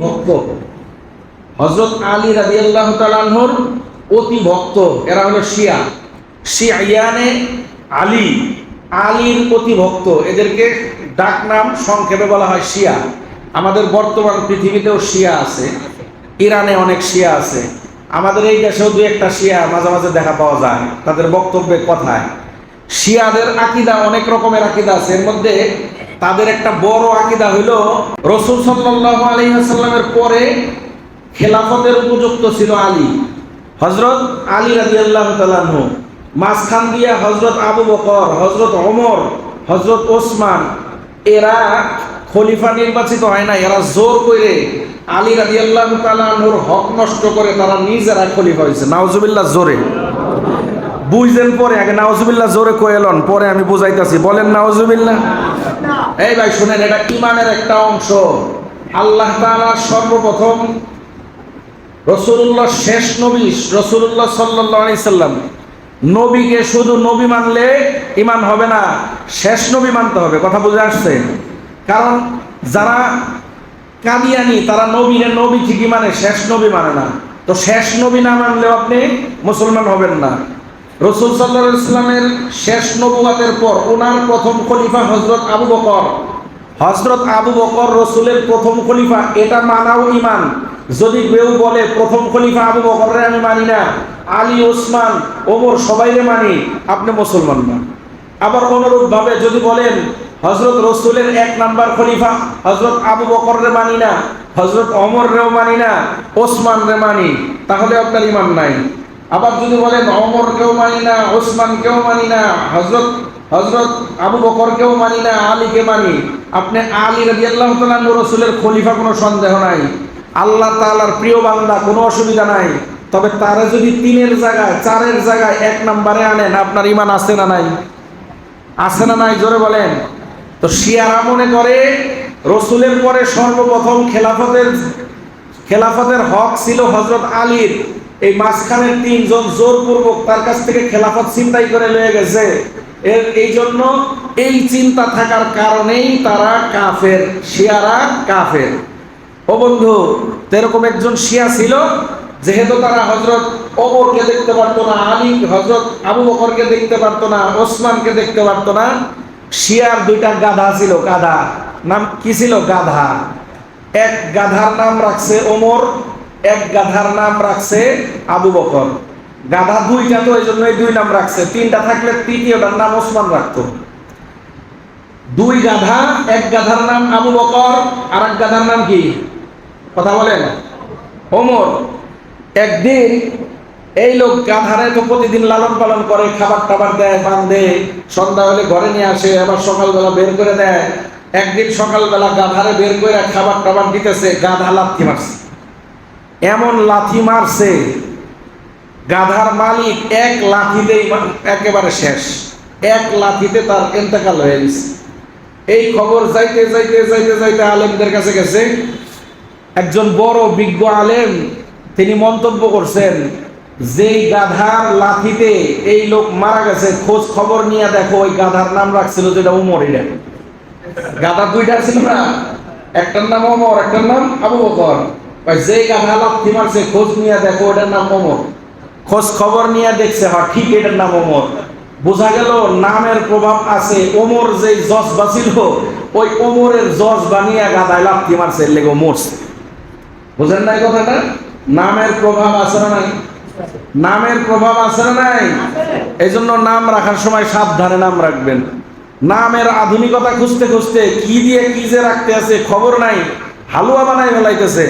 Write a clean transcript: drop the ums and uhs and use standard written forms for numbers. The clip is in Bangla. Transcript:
ভক্ত হযরত আলী রাদিয়াল্লাহু তাআলা আনহুর অতি ভক্ত। এরা হলো শিয়া, শিয়ায়ানে আলী, আলীর অতি ভক্ত। এদেরকে ডাক নাম সংক্ষেপে বলা হয় শিয়া। আমাদের বর্তমান পৃথিবীতেও শিয়া আছে, ইরানে অনেক শিয়া আছে, আমাদের এই দেশেও দু একটা শিয়া মাঝে মাঝে দেখা পাওয়া যায় তাদের বক্তব্যের কথায়। শিয়াদের আকীদা অনেক রকমের আকীদা আছে, এর মধ্যে তাদের একটা বড় আকীদা হইল রাসূল সাল্লাল্লাহু আলাইহি ওয়াসাল্লামের পরে খেলাফতের উপযুক্ত ছিল আলী, হযরত আলী রাদিয়াল্লাহু তাআলা আনহু। মাঝখান দিয়া হযরত আবু বকর, হযরত ওমর, হযরত ওসমান, এরা খলিফা নির্বাচিত হয় না। এরা জোর করে আলী রাদিয়াল্লাহু তাআলা আনহুর হক নষ্ট করে তারা নিজেরা খলিফা হয়েছে। নাউজুবিল্লাহ, জোরে বুঝলেন? পরে আগে নাউজুবিল্লাহ জোরে কইলেন, পরে আমি বুঝাইতাছি, বলেন নাউজুবিল্লাহ। এই ভাই শুনেন, এটা ঈমানের একটা অংশ। আল্লাহ তাআলা সর্বপ্রথম রাসূলুল্লাহ শেষ নবী রাসূলুল্লাহ সাল্লাল্লাহু আলাইহি সাল্লাম, নবীকে শুধু নবী মানলে ঈমান হবে না, শেষ নবী মানতে হবে। কথা বুঝে আসছে? কারণ যারা কাদিয়ানি তারা নবীরে নবী ঠিকই মানে, শেষ নবী মানে না। তো শেষ নবী না মানলেও আপনি মুসলমান হবেন না। রাসূল সাল্লাল্লাহু আলাইহি ওয়াসাল্লামের শেষ নবুয়তের পর ওনার প্রথম খলিফা হযরত আবু বকর। হযরত আবু বকর রাসূলের প্রথম খলিফা, এটা মানাও ঈমান। যদি কেউ বলে প্রথম খলিফা আবু বকররে আমি মানি না, আলী, ওসমান, ওমর সবাইরে মানি, আপনি মুসলমান না। আবার অনুরূপ ভাবে যদি বলেন হযরত রাসূলের এক নাম্বার খলিফা হযরত আবু বকররে মানি না, হযরত ওমররেও মানি না, ওসমানরে মানি, তাহলে আপনার ঈমান নাই। আবার যদি বলেন ওমরকেও মানি না, ওসমানকেও মানি না, হযরত আবু বকরকেও মানি না, আলীকে মানি, আপনি আলী রাদিয়াল্লাহু তাআলা আনহু রাসূলের খলিফা, কোনো সন্দেহ নাই, আল্লাহ তাআলার প্রিয় বান্দা, কোনো অসুবিধা নাই। তবে তারা যদি তিনের জায়গায়, চারের জায়গায় এক নম্বরে আনেন, আপনার ঈমান আছে না নাই? আছে না নাই? জোরে বলেন। তো শিয়ারা মনে করে রাসূলের পরে সর্বপ্রথম খেলাফতের হক ছিল হযরত আলীর। এই মাঝখানের তিনজন জোরপূর্বক তার কাছ থেকে খেলাফত ছিনতাই করে লয়ে গেছে। এই জন্য এই চিন্তা থাকার কারণেই তারা কাফের, শিয়ারা কাফের। ও বন্ধু, এরকম একজন শিয়া ছিল, যেহেতু তারা হযরত ওমরকে দেখতে পারতো না, আলী, হযরত আবু বকরকে দেখতে পারতো না, ওসমানকে দেখতে পারতো না, শিয়ার দুইটা গাধা ছিল। গাধা নাম কি ছিল? গাধা। এক গাধার নাম রাখছে ওমর, এক গাধার নাম রাখছে আবু বকর। গাধা দুইটা, তো এই জন্য দুই নাম রাখছে। তিনটা থাকলে তৃতীয়টার নাম ওসমান রাখতো। দুই গাধা, এক গাধার নাম আবু বকর, আর এক গাধার নাম কি? কথা বলেন। ওমর। একদিন এই লোক গাধারে তো প্রতিদিন লালন পালন করে, খাবার টাবার দেয়, বান্ধে, সন্ধ্যা হলে ঘরে নিয়ে আসে, আবার সকালবেলা বের করে দেয়। একদিন সকালবেলা গাধারে বের করে খাবার টাবার দিতেছে, গাধা লাথি মারছে। এমন লাথি মারছে, গাধার মালিক এক লাথিতেই একেবারে শেষ, এক লাথিতে তার ইন্তেকাল হয়ে গেছে। এই খবর যাইতে যাইতে যাইতে যাইতে আলেমদের কাছে গেছে। একজন বড় বিজ্ঞ আলেম তিনি মন্তব্য করছেন, যেই গাধার লাথিতে এই লোক মারা গেছে, খোঁজ খবর নিয়ে দেখো ওই গাধার নাম রাখছিল যেটা উমর। এটা গাধা দুইটা ছিল না, একটার নাম ওমর, একটার নাম আবু বকর। যেই গাধা লাথি মারছে খোঁজ নিয়ে দেখো ওটার নাম ওমর। খোঁজ খবর নিয়ে দেখছে, হ্যাঁ ঠিক এটার নাম ওমর। বোঝা গেল নামের প্রভাব আছে। ওমর যেই জজবা ছিল, ওই ওমরের জজবা নিয়ে গাধায় লাথি মারছে, লেগে মরছে। বুঝেন নাই কথাটা? নামের প্রভাব আছে না নাই? নামের প্রভাব আছে না নাই? এই জন্য নাম রাখার সময় সাবধানে নাম রাখবেন। নামের আধুনিকতা খুঁজতে খুঁজতে কি দিয়ে কি যে রাখতে আছে খবর নাই, হালুয়া বানাই ফেলাইতেছে।